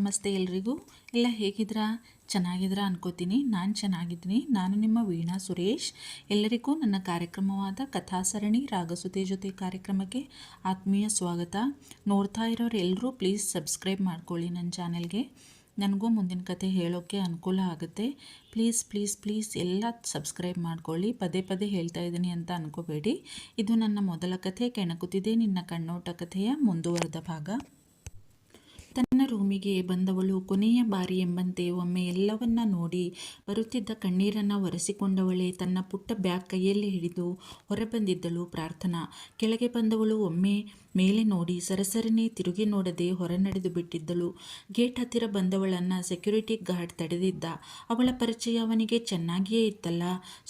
ನಮಸ್ತೆ ಎಲ್ರಿಗೂ. ಎಲ್ಲ ಹೇಗಿದ್ರಾ? ಚೆನ್ನಾಗಿದ್ರಾ ಅನ್ಕೋತೀನಿ. ನಾನು ಚೆನ್ನಾಗಿದ್ದೀನಿ. ನಾನು ನಿಮ್ಮ ವೀಣಾ ಸುರೇಶ್. ಎಲ್ಲರಿಗೂ ನನ್ನ ಕಾರ್ಯಕ್ರಮವಾದ ಕಥಾಸರಣಿ ರಾಗಸುತೆ ಜೊತೆ ಕಾರ್ಯಕ್ರಮಕ್ಕೆ ಆತ್ಮೀಯ ಸ್ವಾಗತ. ನೋಡ್ತಾ ಇರೋರು ಎಲ್ಲರೂ ಪ್ಲೀಸ್ ಸಬ್ಸ್ಕ್ರೈಬ್ ಮಾಡ್ಕೊಳ್ಳಿ ನನ್ನ ಚಾನೆಲ್ಗೆ. ನನಗೂ ಮುಂದಿನ ಕತೆ ಹೇಳೋಕ್ಕೆ ಅನುಕೂಲ ಆಗುತ್ತೆ. ಪ್ಲೀಸ್ ಪ್ಲೀಸ್ ಪ್ಲೀಸ್ ಎಲ್ಲ ಸಬ್ಸ್ಕ್ರೈಬ್ ಮಾಡ್ಕೊಳ್ಳಿ. ಪದೇ ಪದೇ ಹೇಳ್ತಾ ಇದ್ದೀನಿ ಅಂತ ಅನ್ಕೋಬೇಡಿ. ಇದು ನನ್ನ ಮೊದಲ ಕಥೆ, ಕೆಣಕುತ್ತಿದೆ ನಿನ್ನ ಕಣ್ಣೋಟ ಕಥೆಯ ಮುಂದುವರೆದ ಭಾಗ. ತನ್ನ ರೂಮಿಗೆ ಬಂದವಳು ಕೊನೆಯ ಬಾರಿ ಎಂಬಂತೆ ಒಮ್ಮೆ ಎಲ್ಲವನ್ನ ನೋಡಿ ಬರುತ್ತಿದ್ದ ಕಣ್ಣೀರನ್ನು ಒರೆಸಿಕೊಂಡವಳೆ ತನ್ನ ಪುಟ್ಟ ಬ್ಯಾಗ್ ಕೈಯಲ್ಲಿ ಹಿಡಿದು ಹೊರಬಂದಿದ್ದಳು ಪ್ರಾರ್ಥನಾ. ಕೆಳಗೆ ಬಂದವಳು ಒಮ್ಮೆ ಮೇಲೆ ನೋಡಿ ಸರಸರನೆ ತಿರುಗಿ ನೋಡದೆ ಹೊರ ನಡೆದು ಬಿಟ್ಟಿದ್ದಳು. ಗೇಟ್ ಹತ್ತಿರ ಬಂದವಳನ್ನು ಸೆಕ್ಯೂರಿಟಿ ಗಾರ್ಡ್ ತಡೆದಿದ್ದ. ಅವಳ ಪರಿಚಯ ಅವನಿಗೆ ಚೆನ್ನಾಗಿಯೇ ಇತ್ತಲ್ಲ.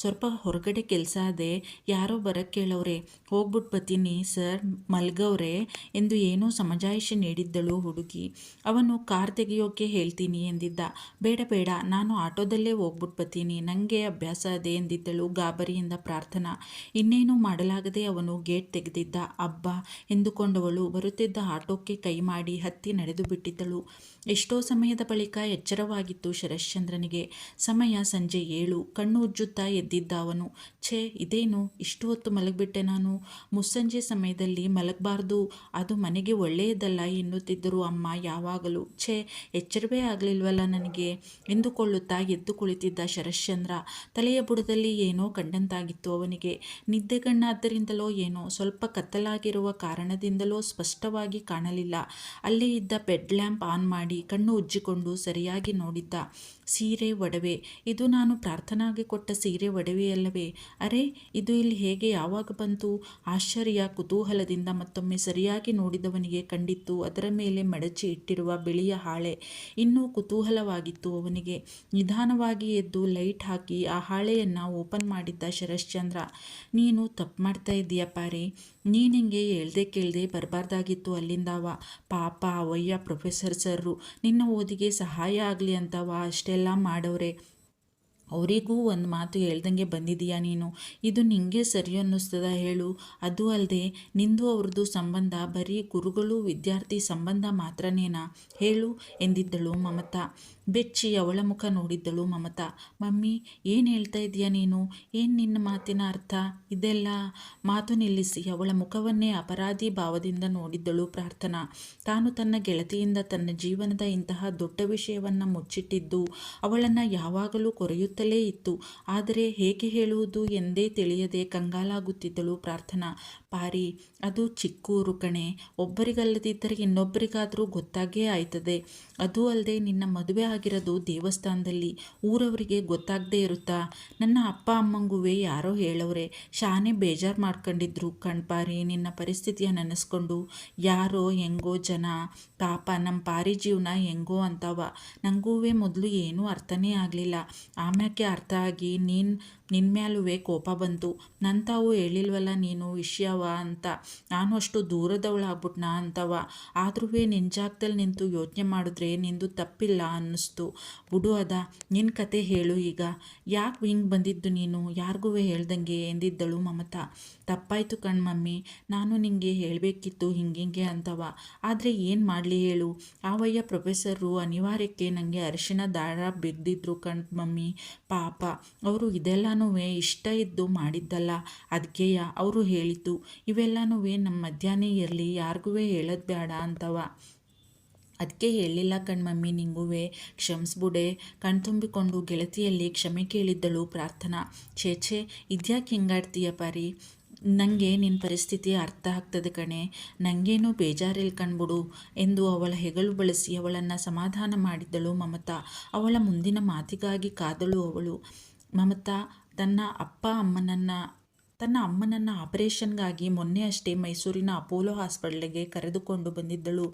ಸ್ವಲ್ಪ ಹೊರಗಡೆ ಕೆಲಸ ಅದೇ, ಯಾರೋ ಬರಕ್ಕೆ ಕೇಳವ್ರೆ, ಹೋಗ್ಬಿಟ್ಟು ಬತ್ತೀನಿ ಸರ್, ಮಲ್ಗವ್ರೆ ಎಂದು ಏನೋ ಸಮಜಾಯಿಷಿ ನೀಡಿದ್ದಳು ಹುಡುಗಿ. ಅವನು ಕಾರ್ ತೆಗೆಯೋಕೆ ಹೇಳ್ತೀನಿ ಎಂದಿದ್ದ. ಬೇಡ ಬೇಡ, ನಾನು ಆಟೋದಲ್ಲೇ ಹೋಗ್ಬಿಟ್ಟು ಬತ್ತೀನಿ, ನನಗೆ ಅಭ್ಯಾಸ ಅದೇ ಎಂದಿದ್ದಳು ಗಾಬರಿಯಿಂದ ಪ್ರಾರ್ಥನಾ. ಇನ್ನೇನು ಮಾಡಲಾಗದೆ ಅವನು ಗೇಟ್ ತೆಗೆದಿದ್ದ. ಅಬ್ಬಾ ಎಂದುಕೊಂಡವಳು ಬರುತ್ತಿದ್ದ ಆಟೋಕ್ಕೆ ಕೈ ಮಾಡಿ ಹತ್ತಿ ನಡೆದು ಬಿಟ್ಟಿದ್ದಳು. ಎಷ್ಟೋ ಸಮಯದ ಬಳಿಕ ಎಚ್ಚರವಾಗಿತ್ತು ಶರಶ್ಚಂದ್ರನಿಗೆ. ಸಮಯ ಸಂಜೆ 7. ಕಣ್ಣು ಉಜ್ಜುತ್ತಾ ಎದ್ದಿದ್ದ ಅವನು. ಛೇ, ಇದೇನು ಇಷ್ಟು ಹೊತ್ತು ಮಲಗಿಬಿಟ್ಟೆ ನಾನು. ಮುಸ್ಸಂಜೆ ಸಮಯದಲ್ಲಿ ಮಲಗಬಾರ್ದು, ಅದು ಮನೆಗೆ ಒಳ್ಳೆಯದಲ್ಲ ಎನ್ನುತ್ತಿದ್ದರು ಅಮ್ಮ ಯಾವಾಗಲೂ. ಛೇ, ಎಚ್ಚರವೇ ಆಗಲಿಲ್ವಲ್ಲ ನನಗೆ ಎಂದುಕೊಳ್ಳುತ್ತಾ ಎದ್ದು ಕುಳಿತಿದ್ದ ಶರಶ್ಚಂದ್ರ. ತಲೆಯ ಬುಡದಲ್ಲಿ ಏನೋ ಕಂಡಂತಾಗಿತ್ತು ಅವನಿಗೆ. ನಿದ್ದೆಗಣ್ಣಾದ್ದರಿಂದಲೋ ಏನೋ, ಸ್ವಲ್ಪ ಕತ್ತಲಾಗಿರುವ ಕಾರಣದಿಂದಲೋ ಸ್ಪಷ್ಟವಾಗಿ ಕಾಣಲಿಲ್ಲ. ಅಲ್ಲೇ ಇದ್ದ ಬೆಡ್ ಲ್ಯಾಂಪ್ ಆನ್ ಮಾಡಿ ಕಣ್ಣು ಉಜ್ಜಿಕೊಂಡು ಸರಿಯಾಗಿ ನೋಡಿದ್ದ. ಸೀರೆ ಒಡವೆ, ಇದು ನಾನು ಪ್ರಾರ್ಥನಾಗೆ ಕೊಟ್ಟ ಸೀರೆ ಒಡವೆಯಲ್ಲವೇ? ಅರೆ, ಇದು ಇಲ್ಲಿ ಹೇಗೆ ಯಾವಾಗ ಬಂತು? ಆಶ್ಚರ್ಯ ಕುತೂಹಲದಿಂದ ಮತ್ತೊಮ್ಮೆ ಸರಿಯಾಗಿ ನೋಡಿದವನಿಗೆ ಕಂಡಿತ್ತು ಅದರ ಮೇಲೆ ಮಡಚಿ ಇಟ್ಟಿರುವ ಬಿಳಿಯ ಹಾಳೆ. ಇನ್ನೂ ಕುತೂಹಲವಾಗಿತ್ತು ಅವನಿಗೆ. ನಿಧಾನವಾಗಿ ಎದ್ದು ಲೈಟ್ ಹಾಕಿ ಆ ಹಾಳೆಯನ್ನು ಓಪನ್ ಮಾಡಿದ್ದ ಶರಶ್ಚಂದ್ರ. ನೀನು ತಪ್ಪು ಮಾಡ್ತಾ ಇದ್ದೀಯ ಪಾರಿ, ನೀನಿಂಗೆ ಹೇಳ್ದೆ ಕೇಳ್ದೆ ಬರಬಾರ್ದಾಗಿತ್ತು ಅಲ್ಲಿಂದವ. ಪಾಪ ಅವಯ್ಯ ಪ್ರೊಫೆಸರ್ ಸರ್ರು ನಿನ್ನ ಓದಿಗೆ ಸಹಾಯ ಆಗಲಿ ಅಂತವ ಅಷ್ಟೆಲ್ಲ ಮಾಡವ್ರೆ. ಅವರಿಗೂ ಒಂದು ಮಾತು ಹೇಳ್ದಂಗೆ ಬಂದಿದೀಯಾ ನೀನು. ಇದು ನಿಂಗೆ ಸರಿ ಅನ್ನಿಸ್ತದ ಹೇಳು? ಅದು ಅಲ್ಲದೆ ನಿಂದು ಅವ್ರದ್ದು ಸಂಬಂಧ ಬರೀ ಗುರುಗಳು ವಿದ್ಯಾರ್ಥಿ ಸಂಬಂಧ ಮಾತ್ರನೇನಾ ಹೇಳು ಎಂದಿದ್ದಳು ಮಮತಾ. ಬೆಚ್ಚಿ ಅವಳ ಮುಖ ನೋಡಿದ್ದಳು ಮಮತಾ. ಮಮ್ಮಿ, ಏನು ಹೇಳ್ತಾ ಇದೀಯಾ ನೀನು? ಏನು ನಿನ್ನ ಮಾತಿನ ಅರ್ಥ? ಇದೆಲ್ಲ ಮಾತು ನಿಲ್ಲಿಸಿ ಅವಳ ಮುಖವನ್ನೇ ಅಪರಾಧಿ ಭಾವದಿಂದ ನೋಡಿದ್ದಳು ಪ್ರಾರ್ಥನಾ. ತಾನು ತನ್ನ ಗೆಳತಿಯಿಂದ ತನ್ನ ಜೀವನದ ಇಂತಹ ದೊಡ್ಡ ವಿಷಯವನ್ನು ಮುಚ್ಚಿಟ್ಟಿದ್ದು ಅವಳನ್ನು ಯಾವಾಗಲೂ ಕೊರೆಯುತ್ತಲೇ ಇತ್ತು. ಆದರೆ ಹೇಗೆ ಹೇಳುವುದು ಎಂದೇ ತಿಳಿಯದೆ ಕಂಗಾಲಾಗುತ್ತಿದ್ದಳು ಪ್ರಾರ್ಥನಾ. ಪಾರಿ, ಅದು ಚಿಕ್ಕೂರು ಕಣೆ, ಒಬ್ಬರಿಗಲ್ಲದಿದ್ದರೆ ಇನ್ನೊಬ್ಬರಿಗಾದರೂ ಗೊತ್ತಾಗೇ ಆಯ್ತದೆ. ಅದೂ ಅಲ್ಲದೆ ನಿನ್ನ ಮದುವೆ ಆಗಿರೋದು ದೇವಸ್ಥಾನದಲ್ಲಿ, ಊರವರಿಗೆ ಗೊತ್ತಾಗದೇ ಇರುತ್ತಾ? ನನ್ನ ಅಪ್ಪ ಅಮ್ಮಂಗುವೆ ಯಾರೋ ಹೇಳವ್ರೆ, ಶಾನೆ ಬೇಜಾರು ಮಾಡ್ಕೊಂಡಿದ್ರು ಕಣ್ಪಾರಿ ನಿನ್ನ ಪರಿಸ್ಥಿತಿಯ ನೆನೆಸ್ಕೊಂಡು. ಯಾರೋ ಹೆಂಗೋ ಜನ, ಪಾಪ ನಮ್ಮ ಪಾರಿ ಜೀವನ ಹೆಂಗೋ ಅಂತವ. ನನಗೂವೆ ಮೊದಲು ಏನೂ ಅರ್ಥನೇ ಆಗಲಿಲ್ಲ. ಆಮ್ಯಾಕೆ ಅರ್ಥ ಆಗಿ ನಿನ್ಮ್ಯಾಲುವೆ ಕೋಪ ಬಂತು. ನನ್ನ ತಾವು ಹೇಳಿಲ್ವಲ್ಲ ನೀನು ವಿಷಯವ ಅಂತ. ನಾನು ಅಷ್ಟು ದೂರದವಳಾಗ್ಬಿಟ್ನ ಅಂತವ. ಆದ್ರೂ ನಿನ್ನ ಜಾಗದಲ್ಲಿ ನಿಂತು ಯೋಚನೆ ಮಾಡಿದ್ರೆ ನಿಂದು ತಪ್ಪಿಲ್ಲ ಅನ್ನಿಸ್ತು. ಬಿಡು, ಅದ ನಿನ್ನ ಕತೆ ಹೇಳು ಈಗ. ಯಾಕೆ ಹಿಂಗೆ ಬಂದಿದ್ದು ನೀನು ಯಾರಿಗೂ ಹೇಳ್ದಂಗೆ ಎಂದಿದ್ದಳು ಮಮತಾ. ತಪ್ಪಾಯ್ತು ಕಣ್ಮಮ್ಮಿ, ನಾನು ನಿಂಗೆ ಹೇಳಬೇಕಿತ್ತು ಹಿಂಗಿಂಗೆ ಅಂತವ. ಆದರೆ ಏನು ಮಾಡಲಿ ಹೇಳು? ಆವಯ್ಯ ಪ್ರೊಫೆಸರು ಅನಿವಾರ್ಯಕ್ಕೆ ನನಗೆ ಅರಿಶಿನ ದಾರ ಬಿದ್ದಿದ್ರು ಕಣ್ಮಮ್ಮಿ. ಪಾಪ ಅವರು ಇದೆಲ್ಲನೂ ಇಷ್ಟ ಇದ್ದು ಮಾಡಿದ್ದಲ್ಲ, ಅದಕ್ಕೆಯ ಅವರು ಹೇಳಿದ್ದು. ಇವೆಲ್ಲನೂ ನಮ್ಮ ಮಧ್ಯಾಹ್ನ ಇರಲಿ, ಯಾರಿಗೂ ಹೇಳೋದು ಬೇಡ ಅಂತವ. ಅದಕ್ಕೆ ಹೇಳಿಲ್ಲ ಕಣ್ಮಮ್ಮಿ ನಿಂಗುವೆ, ಕ್ಷಮಿಸ್ಬಿಡೆ ಕಣ್ತುಂಬಿಕೊಂಡು ಗೆಳತಿಯಲ್ಲಿ ಕ್ಷಮೆ ಕೇಳಿದ್ದಳು ಪ್ರಾರ್ಥನಾ. ಛೇ, ಇದ್ಯಾಕೆ ಹಿಂಗಾಡ್ತೀಯ ಪಾರಿ? ನನಗೆ ನಿನ್ನ ಪರಿಸ್ಥಿತಿ ಅರ್ಥ ಆಗ್ತದೆ ಕಣೆ, ನನಗೇನು ಬೇಜಾರಿಲ್ಲ ಕಣ್ಬಿಡು ಎಂದು ಅವಳ ಹೆಗಲು ಬಳಸಿ ಅವಳನ್ನು ಸಮಾಧಾನ ಮಾಡಿದ್ದಳು ಮಮತಾ. ಅವಳ ಮುಂದಿನ ಮಾತಿಗಾಗಿ ಕಾದಳು ಅವಳು. ಮಮತಾ ತನ್ನ ಅಮ್ಮನನ್ನು ಆಪರೇಷನ್ಗಾಗಿ ಮೊನ್ನೆ ಅಷ್ಟೇ ಮೈಸೂರಿನ ಅಪೋಲೋ ಹಾಸ್ಪಿಟಲ್ಗೆ ಕರೆದುಕೊಂಡು ಬಂದಿದ್ದಳು.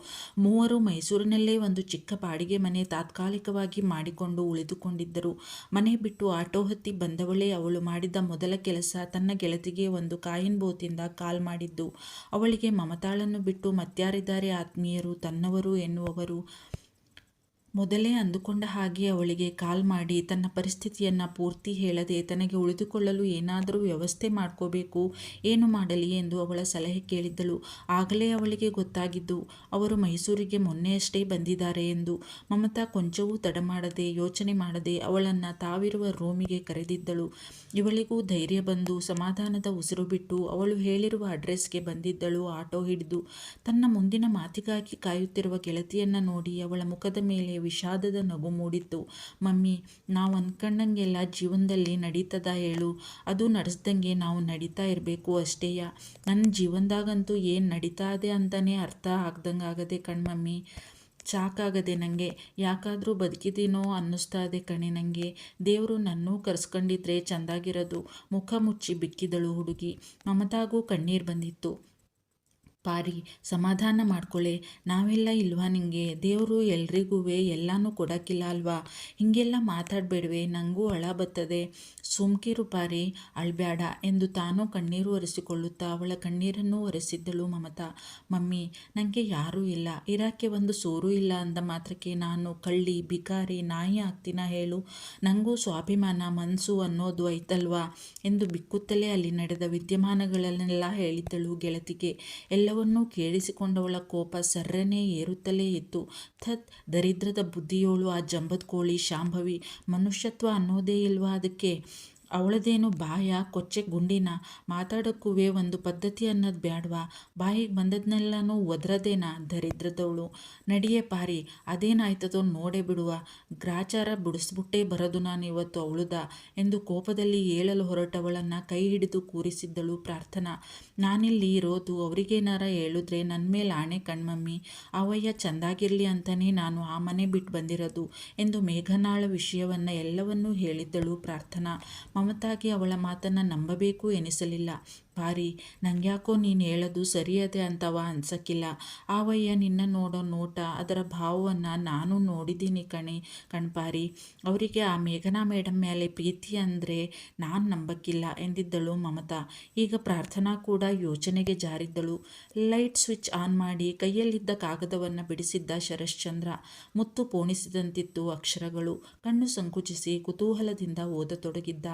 ಮೂವರು ಮೈಸೂರಿನಲ್ಲೇ ಒಂದು ಚಿಕ್ಕ ಬಾಡಿಗೆ ಮನೆ ತಾತ್ಕಾಲಿಕವಾಗಿ ಮಾಡಿಕೊಂಡು ಉಳಿದುಕೊಂಡಿದ್ದರು. ಮನೆ ಬಿಟ್ಟು ಆಟೋ ಹತ್ತಿ ಬಂದವಳೇ ಅವಳು ಮಾಡಿದ ಮೊದಲ ಕೆಲಸ ತನ್ನ ಗೆಳತಿಗೆ ಒಂದು ಕಾಯಿನ್ ಬೋತಿಂದ ಕಾಲ್ ಮಾಡಿದ್ದು. ಅವಳಿಗೆ ಮಮತಾಳನ್ನು ಬಿಟ್ಟು ಮತ್ಯಾರಿದ್ದಾರೆ ಆತ್ಮೀಯರು, ತನ್ನವರು ಎನ್ನುವವರು? ಮೊದಲೇ ಅಂದುಕೊಂಡ ಹಾಗೆ ಅವಳಿಗೆ ಕಾಲ್ ಮಾಡಿ ತನ್ನ ಪರಿಸ್ಥಿತಿಯನ್ನು ಪೂರ್ತಿ ಹೇಳದೆ ತನಗೆ ಉಳಿದುಕೊಳ್ಳಲು ಏನಾದರೂ ವ್ಯವಸ್ಥೆ ಮಾಡ್ಕೋಬೇಕು, ಏನು ಮಾಡಲಿ ಎಂದು ಅವಳ ಸಲಹೆ ಕೇಳಿದ್ದಳು. ಆಗಲೇ ಅವಳಿಗೆ ಗೊತ್ತಾಗಿದ್ದು ಅವರು ಮೈಸೂರಿಗೆ ಮೊನ್ನೆಯಷ್ಟೇ ಬಂದಿದ್ದಾರೆ ಎಂದು. ಮಮತಾ ಕೊಂಚವೂ ತಡ ಮಾಡದೆ ಯೋಚನೆ ಮಾಡದೆ ಅವಳನ್ನು ತಾವಿರುವ ರೂಮಿಗೆ ಕರೆದಿದ್ದಳು. ಇವಳಿಗೂ ಧೈರ್ಯ ಬಂದು ಸಮಾಧಾನದ ಉಸಿರು ಬಿಟ್ಟು ಅವಳು ಹೇಳಿರುವ ಅಡ್ರೆಸ್ಗೆ ಬಂದಿದ್ದಳು. ಆಟೋ ಹಿಡಿದು ತನ್ನ ಮುಂದಿನ ಮಾತಿಗಾಗಿ ಕಾಯುತ್ತಿರುವ ಗೆಳತಿಯನ್ನು ನೋಡಿ ಅವಳ ಮುಖದ ಮೇಲೆ ವಿಷಾದದ ನಗು ಮೂಡಿತ್ತು. ಮಮ್ಮಿ, ನಾವು ಅಂದ್ಕೊಂಡಂಗೆಲ್ಲ ಜೀವನದಲ್ಲಿ ನಡೀತದ ಹೇಳು? ಅದು ನಡೆಸ್ದಂಗೆ ನಾವು ನಡೀತಾ ಇರಬೇಕು ಅಷ್ಟೇಯ. ನನ್ನ ಜೀವನದಾಗಂತೂ ಏನು ನಡೀತಾ ಇದೆ ಅಂತಲೇ ಅರ್ಥ ಆಗ್ದಂಗಾಗದೆ ಕಣ್ಮಮ್ಮಿ. ಸಾಕಾಗದೆ ನನಗೆ. ಯಾಕಾದರೂ ಬದುಕಿದ್ದೀನೋ ಅನ್ನಿಸ್ತಾ ಇದೆ ಕಣೆ ನನಗೆ. ದೇವರು ನನ್ನೂ ಕರೆಸ್ಕೊಂಡಿದ್ರೆ ಚೆಂದಾಗಿರೋದು. ಮುಖ ಮುಚ್ಚಿ ಬಿಕ್ಕಿದಳು ಹುಡುಗಿ. ಮಮತಾಗೂ ಕಣ್ಣೀರು ಬಂದಿತ್ತು. ಪಾರಿ, ಸಮಾಧಾನ ಮಾಡ್ಕೊಳ್ಳೆ. ನಾವೆಲ್ಲ ಇಲ್ವಾ ನಿಂಗೆ? ದೇವರು ಎಲ್ರಿಗೂ ಎಲ್ಲನೂ ಕೊಡೋಕ್ಕಿಲ್ಲ ಅಲ್ವಾ? ಹೀಗೆಲ್ಲ ಮಾತಾಡಬೇಡ್ವೆ, ನನಗೂ ಅಳ ಬರ್ತದೆ. ಸುಮ್ಕಿರು ಪಾರಿ, ಅಳ್ಬೇಡ ಎಂದು ತಾನೂ ಕಣ್ಣೀರು ಒರೆಸಿಕೊಳ್ಳುತ್ತಾ ಅವಳ ಕಣ್ಣೀರನ್ನು ಒರೆಸಿದ್ದಳು ಮಮತಾ. ಮಮ್ಮಿ, ನನಗೆ ಯಾರೂ ಇಲ್ಲ, ಇರೋಕ್ಕೆ ಒಂದು ಸೂರು ಇಲ್ಲ ಅಂದ ಮಾತ್ರಕ್ಕೆ ನಾನು ಕಳ್ಳಿ ಬಿಕಾರಿ ನಾಯಿ ಆಗ್ತೀನ ಹೇಳು? ನನಗೂ ಸ್ವಾಭಿಮಾನ ಮನಸ್ಸು ಅನ್ನೋದು ಐತಲ್ವಾ ಎಂದು ಬಿಕ್ಕುತ್ತಲೇ ಅಲ್ಲಿ ನಡೆದ ವಿದ್ಯಮಾನಗಳನ್ನೆಲ್ಲ ಹೇಳಿದ್ದಳು ಗೆಳತಿಗೆ. ಎಲ್ಲವನ್ನೂ ಕೇಳಿಸಿಕೊಂಡವಳ ಕೋಪ ಸರ್ರನೆ ಏರುತ್ತಲೇ ಇತ್ತು. ಥತ್, ದರಿದ್ರದ ಬುದ್ಧಿಯೋಳು ಆ ಜಂಬದ ಕೋಳಿ ಶಾಂಭವಿ. ಮನುಷ್ಯತ್ವ ಅನ್ನೋದೇ ಇಲ್ವಾ ಅದಕ್ಕೆ? ಅವಳದೇನು ಬಾಯ ಕೊಚ್ಚೆ ಗುಂಡಿನ? ಮಾತಾಡೋಕ್ಕೂ ಒಂದು ಪದ್ಧತಿ ಅನ್ನೋದು ಬ್ಯಾಡ್ವಾ? ಬಾಯಿಗೆ ಬಂದದ್ನೆಲ್ಲನೂ ಒದ್ರದೇನಾ ದರಿದ್ರದವಳು? ನಡಿಯೇ ಪಾರಿ, ಅದೇನಾಯ್ತದೋ ನೋಡೇ ಬಿಡುವ. ಗ್ರಾಚಾರ ಬಿಡಿಸ್ಬಿಟ್ಟೇ ಬರೋದು ನಾನು ಇವತ್ತು ಅವಳುದ ಎಂದು ಕೋಪದಲ್ಲಿ ಏಳಲು ಹೊರಟವಳನ್ನು ಕೈ ಹಿಡಿದು ಕೂರಿಸಿದ್ದಳು ಪ್ರಾರ್ಥನಾ. ನಾನಿಲ್ಲಿ ಇರೋದು ಅವರಿಗೇನಾರ ಹೇಳಿದ್ರೆ ನನ್ನ ಮೇಲೆ ಆಣೆ ಕಣ್ಮಮ್ಮಿ. ಅವಯ್ಯ ಚೆಂದಾಗಿರಲಿ ಅಂತಲೇ ನಾನು ಆ ಮನೆ ಬಿಟ್ಟು ಬಂದಿರೋದು ಎಂದು ಮೇಘನಾಳ ವಿಷಯವನ್ನು ಎಲ್ಲವನ್ನೂ ಹೇಳಿದ್ದಳು ಪ್ರಾರ್ಥನಾ. ಮಮತಾಗೆ ಅವಳ ಮಾತನ್ನು ನಂಬಬೇಕು ಎನಿಸಲಿಲ್ಲ. ಪಾರಿ, ನಂಗ್ಯಾಕೋ ನೀನು ಹೇಳೋದು ಸರಿಯದೆ ಅಂತವ ಅನ್ಸಕ್ಕಿಲ್ಲ. ಆವಯ್ಯ ನಿನ್ನ ನೋಡೋ ನೋಟ, ಅದರ ಭಾವವನ್ನು ನಾನು ನೋಡಿದ್ದೀನಿ ಕಣ್ಪಾರಿ. ಅವರಿಗೆ ಆ ಮೇಘನಾ ಮೇಡಮ್ ಮೇಲೆ ಪ್ರೀತಿ ಅಂದರೆ ನಾನು ನಂಬಕ್ಕಿಲ್ಲ ಎಂದಿದ್ದಳು ಮಮತಾ. ಈಗ ಪ್ರಾರ್ಥನಾ ಕೂಡ ಯೋಚನೆಗೆ ಜಾರಿದ್ದಳು. ಲೈಟ್ ಸ್ವಿಚ್ ಆನ್ ಮಾಡಿ ಕೈಯಲ್ಲಿದ್ದ ಕಾಗದವನ್ನು ಬಿಡಿಸಿದ್ದ ಶರಶ್ಚಂದ್ರ. ಮುತ್ತು ಪೋಣಿಸಿದಂತಿತ್ತು ಅಕ್ಷರಗಳು. ಕಣ್ಣು ಸಂಕುಚಿಸಿ ಕುತೂಹಲದಿಂದ ಓದತೊಡಗಿದ್ದ.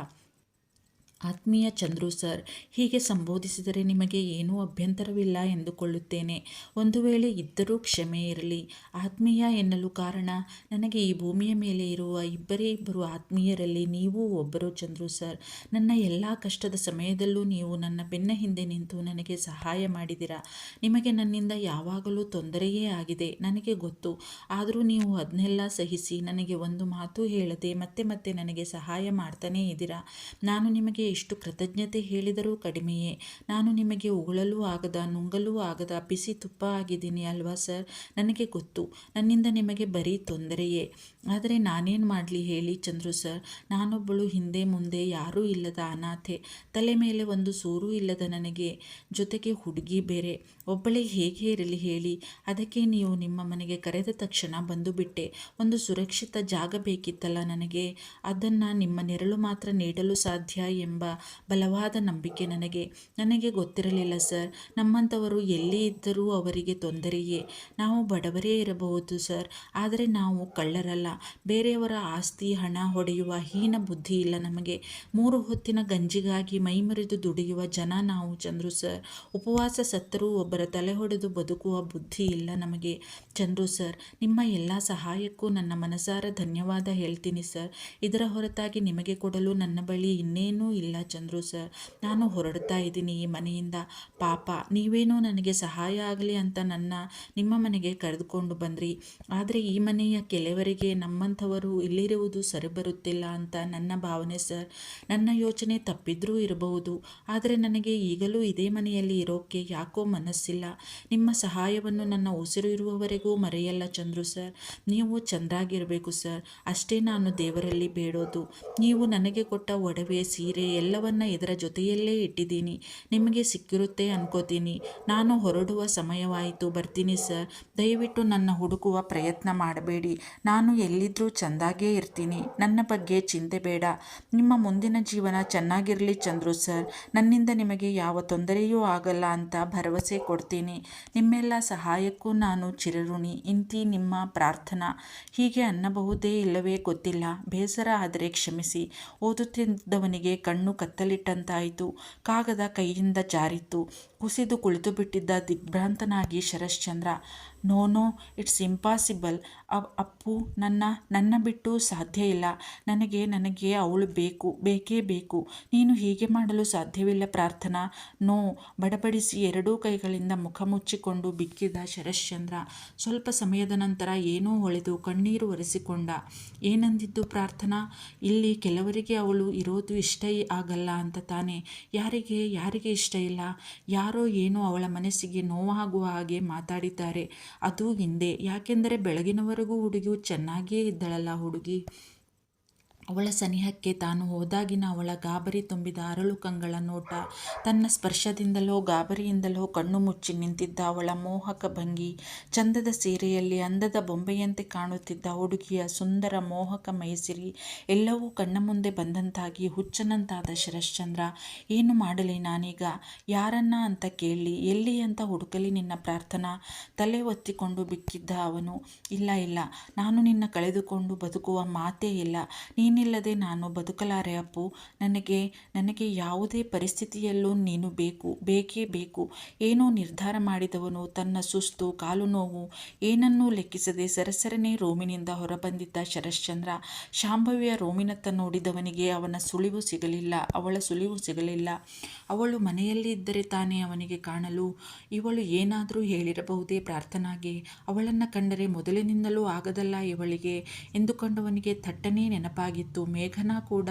ಆತ್ಮೀಯ ಚಂದ್ರು ಸರ್, ಹೀಗೆ ಸಂಬೋಧಿಸಿದರೆ ನಿಮಗೆ ಏನೂ ಅಭ್ಯಂತರವಿಲ್ಲ ಎಂದುಕೊಳ್ಳುತ್ತೇನೆ. ಒಂದು ವೇಳೆ ಇದ್ದರೂ ಕ್ಷಮೆ ಇರಲಿ. ಆತ್ಮೀಯ ಎನ್ನಲು ಕಾರಣ, ನನಗೆ ಈ ಭೂಮಿಯ ಮೇಲೆ ಇರುವ ಇಬ್ಬರೇ ಇಬ್ಬರು ಆತ್ಮೀಯರಲ್ಲಿ ನೀವು ಒಬ್ಬರು ಚಂದ್ರು ಸರ್. ನನ್ನ ಎಲ್ಲ ಕಷ್ಟದ ಸಮಯದಲ್ಲೂ ನೀವು ನನ್ನ ಬೆನ್ನ ಹಿಂದೆ ನಿಂತು ನನಗೆ ಸಹಾಯ ಮಾಡಿದಿರ. ನಿಮಗೆ ನನ್ನಿಂದ ಯಾವಾಗಲೂ ತೊಂದರೆಯೇ ಆಗಿದೆ, ನನಗೆ ಗೊತ್ತು. ಆದರೂ ನೀವು ಅದನ್ನೆಲ್ಲ ಸಹಿಸಿ ನನಗೆ ಒಂದು ಮಾತು ಹೇಳದೆ ಮತ್ತೆ ಮತ್ತೆ ನನಗೆ ಸಹಾಯ ಮಾಡ್ತಾನೇ ಇದ್ದೀರಾ. ನಾನು ನಿಮಗೆ ಎಷ್ಟು ಕೃತಜ್ಞತೆ ಹೇಳಿದರೂ ಕಡಿಮೆಯೇ. ನಾನು ನಿಮಗೆ ಉಗುಳಲೂ ಆಗದ ನುಂಗಲೂ ಆಗದ ಬಿಸಿ ತುಪ್ಪ ಆಗಿದ್ದೀನಿ ಅಲ್ವಾ ಸರ್? ನನಗೆ ಗೊತ್ತು, ನನ್ನಿಂದ ನಿಮಗೆ ಬರೀ ತೊಂದರೆಯೇ. ಆದರೆ ನಾನೇನು ಮಾಡಲಿ ಹೇಳಿ ಚಂದ್ರು ಸರ್? ನಾನೊಬ್ಬಳು ಹಿಂದೆ ಮುಂದೆ ಯಾರೂ ಇಲ್ಲದ ಅನಾಥೆ. ತಲೆ ಮೇಲೆ ಒಂದು ಸೂರು ಇಲ್ಲದ ನನಗೆ, ಜೊತೆಗೆ ಹುಡುಗಿ ಬೇರೆ. ಒಬ್ಬಳೇ ಹೇಗೆ ಇರಲಿ ಹೇಳಿ? ಅದಕ್ಕೆ ನೀವು ನಿಮ್ಮ ಮನೆಗೆ ಕರೆದ ತಕ್ಷಣ ಬಂದು ಬಿಟ್ಟೆ. ಒಂದು ಸುರಕ್ಷಿತ ಜಾಗ ಬೇಕಿತ್ತಲ್ಲ ನನಗೆ. ಅದನ್ನು ನಿಮ್ಮ ನೆರಳು ಮಾತ್ರ ನೀಡಲು ಸಾಧ್ಯ ಎಂಬ ಬಲವಾದ ನಂಬಿಕೆ ನನಗೆ ಗೊತ್ತಿರಲಿಲ್ಲ ಸರ್. ನಮ್ಮಂಥವರು ಎಲ್ಲಿ ಇದ್ದರೂ ಅವರಿಗೆ ತೊಂದರೆಯೇ. ನಾವು ಬಡವರೇ ಇರಬಹುದು ಸರ್, ಆದರೆ ನಾವು ಕಳ್ಳರಲ್ಲ. ಬೇರೆಯವರ ಆಸ್ತಿ ಹಣ ಹೊಡೆಯುವ ಹೀನ ಬುದ್ಧಿ ಇಲ್ಲ ನಮಗೆ. 3 ಹೊತ್ತಿನ ಗಂಜಿಗಾಗಿ ಮೈಮರೆದು ದುಡಿಯುವ ಜನ ನಾವು ಚಂದ್ರು ಸರ್. ಉಪವಾಸ ಸತ್ತರೂ ಒಬ್ಬರ ತಲೆ ಹೊಡೆದು ಬದುಕುವ ಬುದ್ಧಿ ಇಲ್ಲ ನಮಗೆ. ಚಂದ್ರು ಸರ್, ನಿಮ್ಮ ಎಲ್ಲ ಸಹಾಯಕ್ಕೂ ನನ್ನ ಮನಸಾರ ಧನ್ಯವಾದ ಹೇಳ್ತೀನಿ ಸರ್. ಇದರ ಹೊರತಾಗಿ ನಿಮಗೆ ಕೊಡಲು ನನ್ನ ಬಳಿ ಇನ್ನೇನೂ ಇಲ್ಲ ಚಂದ್ರು ಸರ್. ನಾನು ಹೊರಡ್ತಾ ಇದ್ದೀನಿ ಈ ಮನೆಯಿಂದ. ಪಾಪ, ನೀವೇನೋ ನನಗೆ ಸಹಾಯ ಆಗಲಿ ಅಂತ ನಿಮ್ಮ ಮನೆಗೆ ಕರೆದುಕೊಂಡು ಬಂದ್ರಿ. ಆದರೆ ಈ ಮನೆಯ ಕೆಲವರಿಗೆ ನಮ್ಮಂಥವರು ಇಲ್ಲಿರುವುದು ಸರಿಬರುತ್ತಿಲ್ಲ ಅಂತ ನನ್ನ ಭಾವನೆ ಸರ್. ನನ್ನ ಯೋಚನೆ ತಪ್ಪಿದ್ರೂ ಇರಬಹುದು, ಆದರೆ ನನಗೆ ಈಗಲೂ ಇದೇ ಮನೆಯಲ್ಲಿ ಇರೋಕ್ಕೆ ಯಾಕೋ ಮನಸ್ಸಿಲ್ಲ. ನಿಮ್ಮ ಸಹಾಯವನ್ನು ನನ್ನ ಉಸಿರು ಇರುವವರೆಗೂ ಮರೆಯಲ್ಲ ಚಂದ್ರು ಸರ್. ನೀವು ಚೆಂದಾಗಿರಬೇಕು ಸರ್, ಅಷ್ಟೇ ನಾನು ದೇವರಲ್ಲಿ ಬೇಡೋದು. ನೀವು ನನಗೆ ಕೊಟ್ಟ ಒಡವೆ ಸೀರೆ ಎಲ್ಲವನ್ನ ಇದರ ಜೊತೆಯಲ್ಲೇ ಇಟ್ಟಿದ್ದೀನಿ. ನಿಮಗೆ ಸಿಕ್ಕಿರುತ್ತೆ ಅನ್ಕೋತೀನಿ. ನಾನು ಹೊರಡುವ ಸಮಯವಾಯಿತು, ಬರ್ತೀನಿ ಸರ್. ದಯವಿಟ್ಟು ನನ್ನ ಹುಡುಕುವ ಪ್ರಯತ್ನ ಮಾಡಬೇಡಿ. ನಾನು ಎಲ್ಲಿದ್ರೂ ಚೆಂದಾಗೇ ಇರ್ತೀನಿ. ನನ್ನ ಬಗ್ಗೆ ಚಿಂತೆ ಬೇಡ. ನಿಮ್ಮ ಮುಂದಿನ ಜೀವನ ಚೆನ್ನಾಗಿರಲಿ ಚಂದ್ರು ಸರ್. ನನ್ನಿಂದ ನಿಮಗೆ ಯಾವ ತೊಂದರೆಯೂ ಆಗಲ್ಲ ಅಂತ ಭರವಸೆ ಕೊಡ್ತೀನಿ. ನಿಮ್ಮೆಲ್ಲ ಸಹಾಯಕ್ಕೂ ನಾನು ಚಿರಋಣಿ. ಇಂತಿ ನಿಮ್ಮ ಪ್ರಾರ್ಥನಾ. ಹೀಗೆ ಅನ್ನಬಹುದೇ ಇಲ್ಲವೇ ಗೊತ್ತಿಲ್ಲ. ಬೇಸರ ಆದರೆ ಕ್ಷಮಿಸಿ. ಓದುತ್ತಿದ್ದವನಿಗೆ ಕಣ್ಣು ಕತ್ತಲಿಟ್ಟಂತಾಯಿತು. ಕಾಗದ ಕೈಯಿಂದ ಜಾರಿತ್ತು. ಕುಸಿದು ಕುಳಿತು ಬಿಟ್ಟಿದ್ದ ದಿಗ್ಭ್ರಾಂತನಾಗಿ Sharatchandra. No no, it's impossible. Appu, ನನ್ನ ಬಿಟ್ಟು ಸಾಧ್ಯ ಇಲ್ಲ. ನನಗೆ ಅವಳು ಬೇಕೇ ಬೇಕು. ನೀನು ಹೀಗೆ ಮಾಡಲು ಸಾಧ್ಯವಿಲ್ಲ ಪ್ರಾರ್ಥನಾ. ನೋ. ಬಡಬಡಿಸಿ ಎರಡೂ ಕೈಗಳಿಂದ ಮುಖ ಮುಚ್ಚಿಕೊಂಡು ಬಿಕ್ಕಿದ ಶರಶ್ಚಂದ್ರ ಸ್ವಲ್ಪ ಸಮಯದ ನಂತರ ಏನೋ ಹೊಳೆದು ಕಣ್ಣೀರು ಒರೆಸಿಕೊಂಡ. ಏನಂದಿದ್ದು ಪ್ರಾರ್ಥನಾ? ಇಲ್ಲಿ ಕೆಲವರಿಗೆ ಅವಳು ಇರೋದು ಇಷ್ಟ ಆಗಲ್ಲ ಅಂತ ತಾನೆ. ಯಾರಿಗೆ ಇಷ್ಟ ಇಲ್ಲ? ಯಾರೋ ಏನೋ ಅವಳ ಮನಸ್ಸಿಗೆ ನೋವಾಗುವ ಹಾಗೆ ಮಾತಾಡಿದ್ದಾರೆ. ಅದು ಹಿಂದೆ. ಯಾಕೆಂದರೆ ಬೆಳಗಿನವರೆಗೂ ಹುಡುಗಿ ಚೆನ್ನಾಗಿಯೇ ಇದ್ದಳಲ್ಲ ಹುಡುಗಿ. ಅವಳ ಸನಿಹಕ್ಕೆ ತಾನು ಹೋದಾಗಿನ ಅವಳ ಗಾಬರಿ ತುಂಬಿದ ಅರಳು ಕಂಗಳ ನೋಟ, ತನ್ನ ಸ್ಪರ್ಶದಿಂದಲೋ ಗಾಬರಿಯಿಂದಲೋ ಕಣ್ಣು ಮುಚ್ಚಿ ನಿಂತಿದ್ದ ಅವಳ ಮೋಹಕ ಭಂಗಿ, ಚಂದದ ಸೀರೆಯಲ್ಲಿ ಅಂದದ ಬೊಂಬೆಯಂತೆ ಕಾಣುತ್ತಿದ್ದ ಹುಡುಗಿಯ ಸುಂದರ ಮೋಹಕ ಮೈಸಿರಿ ಎಲ್ಲವೂ ಕಣ್ಣ ಮುಂದೆ ಬಂದಂತಾಗಿ ಹುಚ್ಚನಂತಾದ ಶರಶ್ಚಂದ್ರ. ಏನು ಮಾಡಲಿ ನಾನೀಗ? ಯಾರನ್ನ ಅಂತ ಕೇಳಲಿ? ಎಲ್ಲಿ ಅಂತ ಹುಡುಕಲಿ ನಿನ್ನ ಪ್ರಾರ್ಥನಾ? ತಲೆ ಒತ್ತಿಕೊಂಡು ಬಿಕ್ಕಿದ್ದ ಅವನು. ಇಲ್ಲ, ನಾನು ನಿನ್ನ ಕಳೆದುಕೊಂಡು ಬದುಕುವ ಮಾತೇ ಇಲ್ಲ. ನೀನಿಲ್ಲದೆ ನಾನು ಬದುಕಲಾರೆ ಅಪ್ಪು. ನನಗೆ ಯಾವುದೇ ಪರಿಸ್ಥಿತಿಯಲ್ಲೂ ನೀನು ಬೇಕೇ ಬೇಕು. ಏನೋ ನಿರ್ಧಾರ ಮಾಡಿದವನು ತನ್ನ ಸುಸ್ತು, ಕಾಲು ನೋವು ಏನನ್ನೂ ಲೆಕ್ಕಿಸದೆ ಸರಸರನೆ ರೂಮಿನಿಂದ ಹೊರಬಂದಿದ್ದ ಶರಶ್ಚಂದ್ರ. ಶಾಂಭವಿಯ ರೂಮಿನತ್ತ ನೋಡಿದವನಿಗೆ ಅವಳ ಸುಳಿವು ಸಿಗಲಿಲ್ಲ. ಅವಳು ಮನೆಯಲ್ಲಿ ಇದ್ದರೆ ತಾನೇ ಅವನಿಗೆ ಕಾಣಲು. ಇವಳು ಏನಾದರೂ ಹೇಳಿರಬಹುದೇ ಪ್ರಾರ್ಥನಾಗೆ? ಅವಳನ್ನು ಕಂಡರೆ ಮೊದಲಿನಿಂದಲೂ ಆಗದಲ್ಲ ಇವಳಿಗೆ ಎಂದುಕೊಂಡವನಿಗೆ ಥಟ್ಟನೆ ನೆನಪಾಗಿತ್ತು. ಮೇಘನಾ ಕೂಡ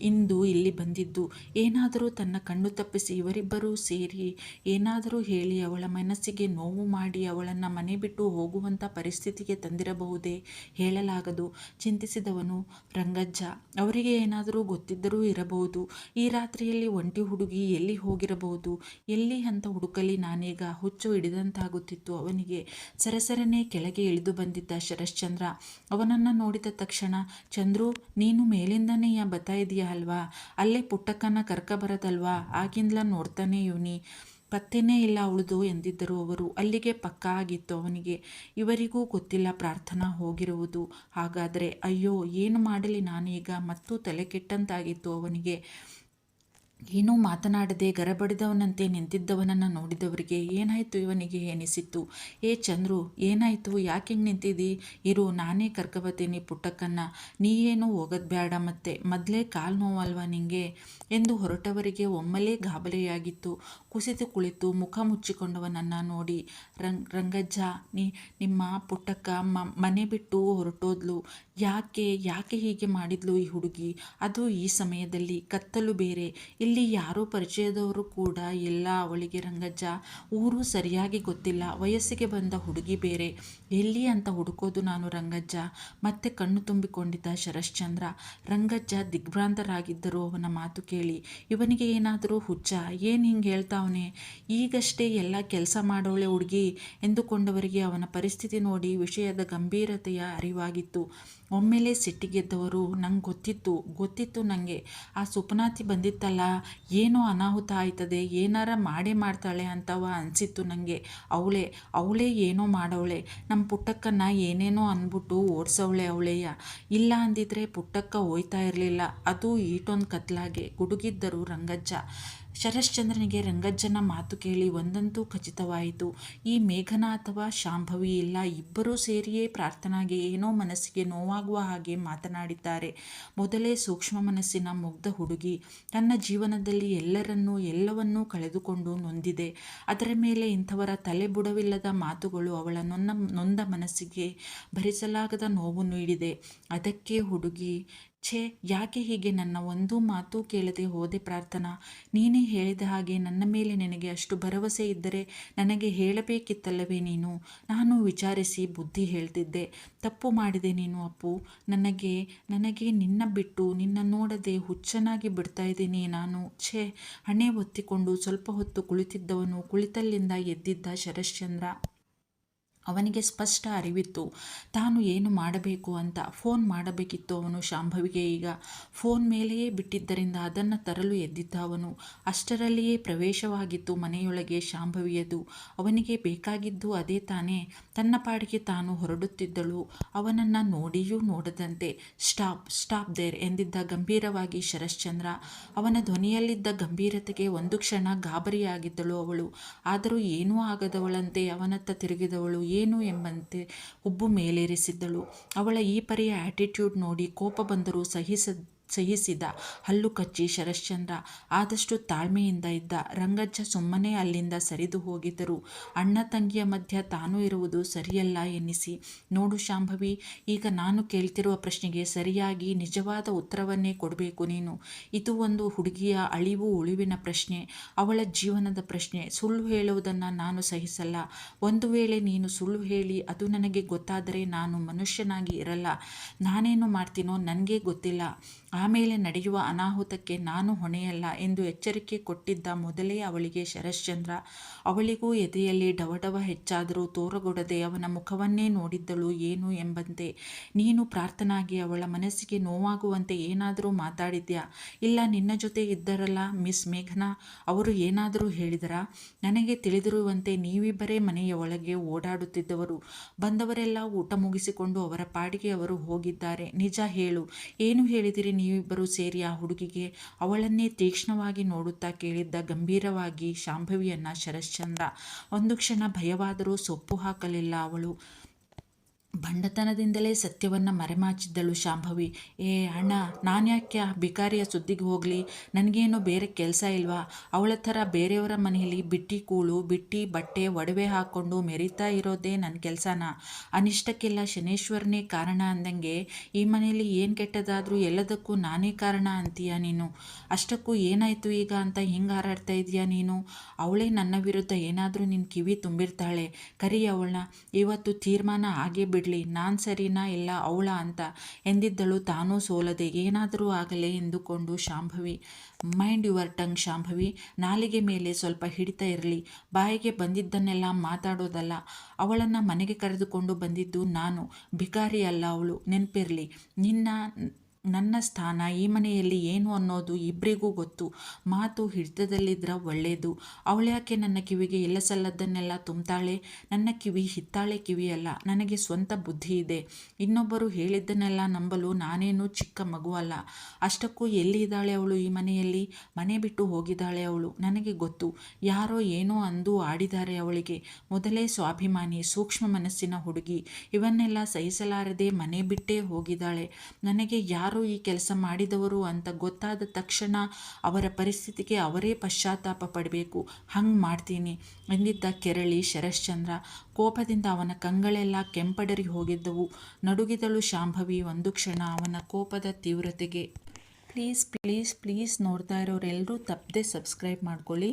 ಇಂದು ಇಲ್ಲಿ ಬಂದಿದ್ದು. ಏನಾದರೂ ತನ್ನ ಕಣ್ಣು ತಪ್ಪಿಸಿ ಇವರಿಬ್ಬರೂ ಸೇರಿ ಏನಾದರೂ ಹೇಳಿ ಅವಳ ಮನಸ್ಸಿಗೆ ನೋವು ಮಾಡಿ ಅವಳನ್ನು ಮನೆ ಬಿಟ್ಟು ಹೋಗುವಂಥ ಪರಿಸ್ಥಿತಿಗೆ ತಂದಿರಬಹುದೇ? ಹೇಳಲಾಗದು. ಚಿಂತಿಸಿದವನು ರಂಗಜ್ಜ. ಅವರಿಗೆ ಏನಾದರೂ ಗೊತ್ತಿದ್ದರೂ ಇರಬಹುದು. ಈ ರಾತ್ರಿಯಲ್ಲಿ ಒಂಟಿ ಹುಡುಗಿ ಎಲ್ಲಿ ಹೋಗಿರಬಹುದು? ಎಲ್ಲಿ ಅಂತ ಹುಡುಕಲಿ ನಾನೀಗ? ಹುಚ್ಚು ಹಿಡಿದಂತಾಗುತ್ತಿತ್ತು ಅವನಿಗೆ. ಸರಸರನೆ ಕೆಳಗೆ ಇಳಿದು ಬಂದಿದ್ದ ಶರಶ್ಚಂದ್ರ ಅವನನ್ನು ನೋಡಿದ ತಕ್ಷಣ, ಚಂದ್ರು, ನೀನು ಮೇಲಿಂದನೇ ಬರ್ತಾ ಇದೀಯ ಅಲ್ವಾ? ಅಲ್ಲೇ ಪುಟ್ಟಕ್ಕನ ಕರ್ಕಬರದಲ್ವಾ? ಆಗಿಂದಲ ನೋಡ್ತಾನೆ ಇವನಿ. ಪತ್ತೆನೇ ಇಲ್ಲ ಅವಳದು ಎಂದಿದ್ದರು ಅವರು. ಅಲ್ಲಿಗೆ ಪಕ್ಕಾ ಆಗಿತ್ತು ಅವನಿಗೆ. ಇವರಿಗೂ ಗೊತ್ತಿಲ್ಲ ಪ್ರಾರ್ಥನಾ ಹೋಗಿರುವುದು. ಹಾಗಾದರೆ ಅಯ್ಯೋ, ಏನು ಮಾಡಲಿ ನಾನೀಗ? ಮತ್ತೂ ತಲೆ ಕೆಟ್ಟಂತಾಗಿತ್ತು ಅವನಿಗೆ. ಏನೂ ಮಾತನಾಡದೆ ಗರಬಡಿದವನಂತೆ ನಿಂತಿದ್ದವನನ್ನು ನೋಡಿದವರಿಗೆ ಏನಾಯಿತು ಇವನಿಗೆ ಎನಿಸಿತ್ತು. ಏ ಚಂದ್ರು, ಏನಾಯಿತು? ಯಾಕೆ ಹಿಂಗೆ ನಿಂತಿದ್ದಿ? ಇರು, ನಾನೇ ಕರ್ಕೊಬತ್ತೀನಿ ಪುಟ್ಟಕ್ಕನ್ನ. ನೀ ಏನು ಹೋಗೋದು ಬೇಡ, ಮತ್ತೆ ಮೊದಲೇ ಕಾಲು ನೋವಲ್ವಾ ನಿಂಗೆ ಎಂದು ಹೊರಟವರಿಗೆ ಒಮ್ಮೆಲೇ ಗಾಬರಿಯಾಗಿತ್ತು. ಕುಸಿದು ಕುಳಿತು ಮುಖ ಮುಚ್ಚಿಕೊಂಡವನನ್ನು ನೋಡಿ, ರಂಗಜ್ಜ, ನಿಮ್ಮ ಪುಟ್ಟಕ್ಕ ಮನೆ ಬಿಟ್ಟು ಹೊರಟೋದ್ಲು. ಯಾಕೆ ಹೀಗೆ ಮಾಡಿದ್ಲು ಈ ಹುಡುಗಿ? ಅದು ಈ ಸಮಯದಲ್ಲಿ, ಕತ್ತಲು ಬೇರೆ. ಇಲ್ಲಿ ಯಾರೋ ಪರಿಚಯದವರು ಕೂಡ ಇಲ್ಲ ಅವಳಿಗೆ ರಂಗಜ್ಜ. ಊರು ಸರಿಯಾಗಿ ಗೊತ್ತಿಲ್ಲ. ವಯಸ್ಸಿಗೆ ಬಂದ ಹುಡುಗಿ ಬೇರೆ. ಎಲ್ಲಿ ಅಂತ ಹುಡುಕೋದು ನಾನು ರಂಗಜ್ಜ? ಮತ್ತೆ ಕಣ್ಣು ತುಂಬಿಕೊಂಡಿದ್ದ ಶರಶ್ಚಂದ್ರ. ರಂಗಜ್ಜ ದಿಗ್ಭ್ರಾಂತರಾಗಿದ್ದರು ಅವನ ಮಾತು ಕೇಳಿ. ಇವನಿಗೆ ಏನಾದರೂ ಹುಚ್ಚ? ಏನು ಹಿಂಗೆ ಹೇಳ್ತಾವನೆ? ಈಗಷ್ಟೇ ಎಲ್ಲ ಕೆಲಸ ಮಾಡೋಳೆ ಹುಡುಗಿ ಎಂದುಕೊಂಡವರಿಗೆ ಅವನ ಪರಿಸ್ಥಿತಿ ನೋಡಿ ವಿಷಯದ ಗಂಭೀರತೆಯ ಅರಿವಾಗಿತ್ತು. ಒಮ್ಮೆಲೇ ಸಿಟ್ಟಿಗೆದ್ದವರು, ನಂಗೆ ಗೊತ್ತಿತ್ತು ನನಗೆ. ಆ ಸುಪನಾತಿ ಬಂದಿತ್ತಲ್ಲ, ಏನೋ ಅನಾಹುತ ಆಯ್ತದೆ, ಏನಾರ ಮಾಡೇ ಮಾಡ್ತಾಳೆ ಅಂತವ ಅನಿಸಿತ್ತು ನನಗೆ. ಅವಳೇ ಏನೋ ಮಾಡವಳೆ. ನಮ್ಮ ಪುಟ್ಟಕ್ಕನ್ನ ಏನೇನೋ ಅಂದ್ಬಿಟ್ಟು ಓಡಿಸವಳೆ ಅವಳೆಯ. ಇಲ್ಲ ಅಂದಿದ್ರೆ ಪುಟ್ಟಕ್ಕ ಹೋಯ್ತಾ ಇರಲಿಲ್ಲ. ಅದು ಈಟೊಂದು ಕತ್ಲಾಗೆ ಗುಡುಗಿದ್ದರು ರಂಗಜ್ಜ. ಶರಶ್ಚಂದ್ರನಿಗೆ ರಂಗಜ್ಜನ ಮಾತು ಕೇಳಿ ಒಂದಂತೂ ಖಚಿತವಾಯಿತು. ಈ ಮೇಘನಾ ಅಥವಾ ಶಾಂಭವಿ ಇಲ್ಲ, ಇಬ್ಬರೂ ಸೇರಿಯೇ ಪ್ರಾರ್ಥನಾಗೆ ಏನೋ ಮನಸ್ಸಿಗೆ ನೋವಾಗುವ ಹಾಗೆ ಮಾತನಾಡಿದ್ದಾರೆ. ಮೊದಲೇ ಸೂಕ್ಷ್ಮ ಮನಸ್ಸಿನ ಮುಗ್ಧ ಹುಡುಗಿ. ತನ್ನ ಜೀವನದಲ್ಲಿ ಎಲ್ಲವನ್ನೂ ಕಳೆದುಕೊಂಡು ನೊಂದಿದೆ. ಅದರ ಮೇಲೆ ಇಂಥವರ ತಲೆಬುಡವಿಲ್ಲದ ಮಾತುಗಳು ಅವಳ ನೊಂದ ಮನಸ್ಸಿಗೆ ಭರಿಸಲಾಗದ ನೋವು ನೀಡಿದೆ. ಅದಕ್ಕೆ ಹುಡುಗಿ ಛೇ, ಯಾಕೆ ಹೀಗೆ ನನ್ನ ಒಂದು ಮಾತು ಕೇಳದೆ ಹೋದೆ ಪ್ರಾರ್ಥನಾ? ನೀನೇ ಹೇಳಿದ ಹಾಗೆ ನನ್ನ ಮೇಲೆ ನಿನಗೆ ಅಷ್ಟು ಭರವಸೆ ಇದ್ದರೆ ನನಗೆ ಹೇಳಬೇಕಿತ್ತಲ್ಲವೇ ನೀನು? ನಾನು ವಿಚಾರಿಸಿ ಬುದ್ಧಿ ಹೇಳ್ತಿದ್ದೆ. ತಪ್ಪು ಮಾಡಿದೆ ನೀನು ಅಪ್ಪು. ನನಗೆ ನನಗೆ ನಿನ್ನ ಬಿಟ್ಟು ನಿನ್ನ ನೋಡದೆ ಹುಚ್ಚನಾಗಿ ಬಿಡ್ತಾ ಇದ್ದೀನಿ ನಾನು. ಛೇ, ಹಣೆ ಒತ್ತಿಕೊಂಡು ಸ್ವಲ್ಪ ಹೊತ್ತು ಕುಳಿತಿದ್ದವನು ಕುಳಿತಲ್ಲಿಂದ ಎದ್ದಿದ್ದ ಶರಶ್ಚಂದ್ರ. ಅವನಿಗೆ ಸ್ಪಷ್ಟ ಅರಿವಿತ್ತು ತಾನು ಏನು ಮಾಡಬೇಕು ಅಂತ. ಫೋನ್ ಮಾಡಬೇಕಿತ್ತು ಅವನು ಶಾಂಭವಿಗೆ. ಈಗ ಫೋನ್ ಮೇಲೆಯೇ ಬಿಟ್ಟಿದ್ದರಿಂದ ಅದನ್ನು ತರಲು ಎದ್ದಿದ್ದ ಅವನು. ಅಷ್ಟರಲ್ಲಿಯೇ ಪ್ರವೇಶವಾಗಿತ್ತು ಮನೆಯೊಳಗೆ ಶಾಂಭವಿಯದು. ಅವನಿಗೆ ಬೇಕಾಗಿದ್ದು ಅದೇ ತಾನೇ. ತನ್ನ ಪಾಡಿಗೆ ತಾನು ಹೊರಡುತ್ತಿದ್ದಳು, ಅವನನ್ನು ನೋಡಿಯೂ ನೋಡದಂತೆ. ಸ್ಟಾಪ್ ಸ್ಟಾಪ್ ದೇರ್ ಎಂದಿದ್ದ ಗಂಭೀರವಾಗಿ ಶರಶ್ಚಂದ್ರ. ಅವನ ಧ್ವನಿಯಲ್ಲಿದ್ದ ಗಂಭೀರತೆಗೆ ಒಂದು ಕ್ಷಣ ಗಾಬರಿಯಾಗಿದ್ದಳು ಅವಳು. ಆದರೂ ಏನೂ ಆಗದವಳಂತೆ ಅವನತ್ತ ತಿರುಗಿದವಳು. ಏನು ಎಂಬಂತೆ ಹುಬ್ಬು ಮೇಲೇರಿಸಿದ್ದಳು. ಅವಳ ಈ ಪರಿಯ ಆಟಿಟ್ಯೂಡ್ ನೋಡಿ ಕೋಪ ಬಂದರೂ ಸಹಿಸಿದ ಹಲ್ಲು ಕಚ್ಚಿ ಶರಶ್ಚಂದ್ರ ಆದಷ್ಟು ತಾಳ್ಮೆಯಿಂದ ಇದ್ದ. ರಂಗಜ್ಜ ಸುಮ್ಮನೆ ಅಲ್ಲಿಂದ ಸರಿದು ಹೋಗಿದ್ದರು. ಅಣ್ಣ ತಂಗಿಯ ಮಧ್ಯ ತಾನು ಇರುವುದು ಸರಿಯಲ್ಲ ಎನ್ನಿಸಿ. ನೋಡು ಶಾಂಭವಿ, ಈಗ ನಾನು ಕೇಳ್ತಿರುವ ಪ್ರಶ್ನೆಗೆ ಸರಿಯಾಗಿ ನಿಜವಾದ ಉತ್ತರವನ್ನೇ ಕೊಡಬೇಕು ನೀನು. ಇದು ಒಂದು ಹುಡುಗಿಯ ಅಳಿವು ಉಳಿವಿನ ಪ್ರಶ್ನೆ, ಅವಳ ಜೀವನದ ಪ್ರಶ್ನೆ. ಸುಳ್ಳು ಹೇಳುವುದನ್ನು ನಾನು ಸಹಿಸಲ್ಲ. ಒಂದು ವೇಳೆ ನೀನು ಸುಳ್ಳು ಹೇಳಿ ಅದು ನನಗೆ ಗೊತ್ತಾದರೆ ನಾನು ಮನುಷ್ಯನಾಗಿ ಇರಲ್ಲ. ನಾನೇನು ಮಾಡ್ತೀನೋ ನನಗೇ ಗೊತ್ತಿಲ್ಲ. ಆಮೇಲೆ ನಡೆಯುವ ಅನಾಹುತಕ್ಕೆ ನಾನು ಹೊಣೆಯಲ್ಲ ಎಂದು ಎಚ್ಚರಿಕೆ ಕೊಟ್ಟಿದ್ದ ಮೊದಲೇ ಅವಳಿಗೆ ಶರಶ್ಚಂದ್ರ. ಅವಳಿಗೂ ಎದೆಯಲ್ಲಿ ಡವಡವ ಹೆಚ್ಚಾದರೂ ತೋರಗೊಡದೆ ಅವನ ಮುಖವನ್ನೇ ನೋಡಿದ್ದಳು ಏನು ಎಂಬಂತೆ. ನೀನು ಪ್ರಾರ್ಥನಾಗಿ ಅವಳ ಮನಸ್ಸಿಗೆ ನೋವಾಗುವಂತೆ ಏನಾದರೂ ಮಾತಾಡಿದ್ಯಾ? ಇಲ್ಲ ನಿನ್ನ ಜೊತೆ ಇದ್ದರಲ್ಲ ಮಿಸ್ ಮೇಘನಾ, ಅವರು ಏನಾದರೂ ಹೇಳಿದರಾ? ನನಗೆ ತಿಳಿದಿರುವಂತೆ ನೀವಿಬ್ಬರೇ ಮನೆಯ ಒಳಗೆ ಓಡಾಡುತ್ತಿದ್ದವರು. ಬಂದವರೆಲ್ಲ ಊಟ ಮುಗಿಸಿಕೊಂಡು ಅವರ ಪಾಡಿಗೆ ಅವರು ಹೋಗಿದ್ದಾರೆ. ನಿಜ ಹೇಳು, ಏನು ಹೇಳಿದಿರಿ ನೀವಿಬ್ಬರು ಸೇರಿ ಆ ಹುಡುಗಿಗೆ? ಅವಳನ್ನೇ ತೀಕ್ಷ್ಣವಾಗಿ ನೋಡುತ್ತಾ ಕೇಳಿದ್ದ ಗಂಭೀರವಾಗಿ ಶಾಂಭವಿಯನ್ನ ಶರಶ್ಚಂದ್ರ. ಒಂದು ಕ್ಷಣ ಭಯವಾದರೂ ಸೊಪ್ಪು ಹಾಕಲಿಲ್ಲ ಅವಳು. ಬಂಡತನದಿಂದಲೇ ಸತ್ಯವನ್ನು ಮರೆಮಾಚಿದ್ದಳು ಶಾಂಭವಿ. ಏ ಅಣ್ಣ, ನಾನ್ಯಾಕೆ ಆ ಬಿಕಾರಿಯ ಸುದ್ದಿಗೆ ಹೋಗಲಿ? ನನಗೇನು ಬೇರೆ ಕೆಲಸ ಇಲ್ವಾ? ಅವಳ ಥರ ಬೇರೆಯವರ ಮನೆಯಲ್ಲಿ ಬಿಟ್ಟಿ ಕೂಳು, ಬಿಟ್ಟಿ ಬಟ್ಟೆ ಒಡವೆ ಹಾಕ್ಕೊಂಡು ಮೆರಿತಾ ಇರೋದೇ ನನ್ನ ಕೆಲಸನ? ಅನಿಷ್ಟಕ್ಕೆಲ್ಲ ಶನೇಶ್ವರನೇ ಕಾರಣ ಅಂದಂಗೆ ಈ ಮನೆಯಲ್ಲಿ ಏನು ಕೆಟ್ಟದಾದರೂ ಎಲ್ಲದಕ್ಕೂ ನಾನೇ ಕಾರಣ ಅಂತೀಯ ನೀನು? ಅಷ್ಟಕ್ಕೂ ಏನಾಯಿತು ಈಗ ಅಂತ ಹಿಂಗೆ ಹಾರಾಡ್ತಾ ಇದೀಯಾ ನೀನು? ಅವಳೇ ನನ್ನ ವಿರುದ್ಧ ಏನಾದರೂ ನಿನ್ನ ಕಿವಿ ತುಂಬಿರ್ತಾಳೆ. ಕರಿ ಅವಳನ್ನ, ಇವತ್ತು ತೀರ್ಮಾನ ಆಗೇ ಬಿಡಲಿ, ನಾನು ಸರಿನಾ ಇಲ್ಲ ಅವಳ ಅಂತ ಎಂದಿದ್ದಳು ತಾನೂ ಸೋಲದೆ. ಏನಾದರೂ ಆಗಲೇ ಎಂದುಕೊಂಡು Shambhavi. Mind your tongue Shambhavi, ನಾಲಿಗೆ ಮೇಲೆ ಸ್ವಲ್ಪ ಹಿಡಿತ ಇರಲಿ. ಬಾಯಿಗೆ ಬಂದಿದ್ದನ್ನೆಲ್ಲ ಮಾತಾಡೋದಲ್ಲ. ಅವಳನ್ನು ಮನೆಗೆ ಕರೆದುಕೊಂಡು ಬಂದಿದ್ದು ನಾನು, ಭಿಕಾರಿ ಅಲ್ಲ ಅವಳು, ನೆನಪಿರಲಿ. ನನ್ನ ಸ್ಥಾನ ಈ ಮನೆಯಲ್ಲಿ ಏನು ಅನ್ನೋದು ಇಬ್ಬರಿಗೂ ಗೊತ್ತು. ಮಾತು ಹಿಡಿತದಲ್ಲಿದ್ರೆ ಒಳ್ಳೆಯದು. ಅವಳ್ಯಾಕೆ ನನ್ನ ಕಿವಿಗೆ ಇಲ್ಲಸಲ್ಲದನ್ನೆಲ್ಲ ತುಂಬ್ತಾಳೆ? ನನ್ನ ಕಿವಿ ಹಿತ್ತಾಳೆ ಕಿವಿಯಲ್ಲ, ನನಗೆ ಸ್ವಂತ ಬುದ್ಧಿ ಇದೆ. ಇನ್ನೊಬ್ಬರು ಹೇಳಿದ್ದನ್ನೆಲ್ಲ ನಂಬಲು ನಾನೇನು ಚಿಕ್ಕ ಮಗುವಲ್ಲ. ಅಷ್ಟಕ್ಕೂ ಎಲ್ಲಿ ಇದ್ದಾಳೆ ಅವಳು ಈ ಮನೆಯಲ್ಲಿ? ಮನೆ ಬಿಟ್ಟು ಹೋಗಿದ್ದಾಳೆ ಅವಳು, ನನಗೆ ಗೊತ್ತು. ಯಾರೋ ಏನೋ ಅಂದು ಆಡಿದ್ದಾರೆ ಅವಳಿಗೆ. ಮೊದಲೇ ಸ್ವಾಭಿಮಾನಿ, ಸೂಕ್ಷ್ಮ ಮನಸ್ಸಿನ ಹುಡುಗಿ. ಇವನ್ನೆಲ್ಲ ಸಹಿಸಲಾರದೆ ಮನೆ ಬಿಟ್ಟೇ ಹೋಗಿದ್ದಾಳೆ. ನನಗೆ ಯಾರು ಈ ಕೆಲಸ ಮಾಡಿದವರು ಅಂತ ಗೊತ್ತಾದ ತಕ್ಷಣ ಅವರ ಪರಿಸ್ಥಿತಿಗೆ ಅವರೇ ಪಶ್ಚಾತ್ತಾಪ ಪಡಬೇಕು. ಹಂಗೆ ಮಾಡ್ತೀನಿ ಎಂದಿದ್ದ ಕೆರಳಿ ಶರಶ್ಚಂದ್ರ. ಕೋಪದಿಂದ ಅವನ ಕಂಗಳೆಲ್ಲ ಕೆಂಪಡರಿ ಹೋಗಿದ್ದವು. ನಡುಗಿದಳು ಶಾಂಭವಿ ಒಂದು ಕ್ಷಣ ಅವನ ಕೋಪದ ತೀವ್ರತೆಗೆ. ಪ್ಲೀಸ್ ಪ್ಲೀಸ್ ಪ್ಲೀಸ್ ನೋಡ್ತಾ ಇರೋರೆಲ್ಲರೂ ತಪ್ಪದೆ ಸಬ್ಸ್ಕ್ರೈಬ್ ಮಾಡ್ಕೊಳ್ಳಿ.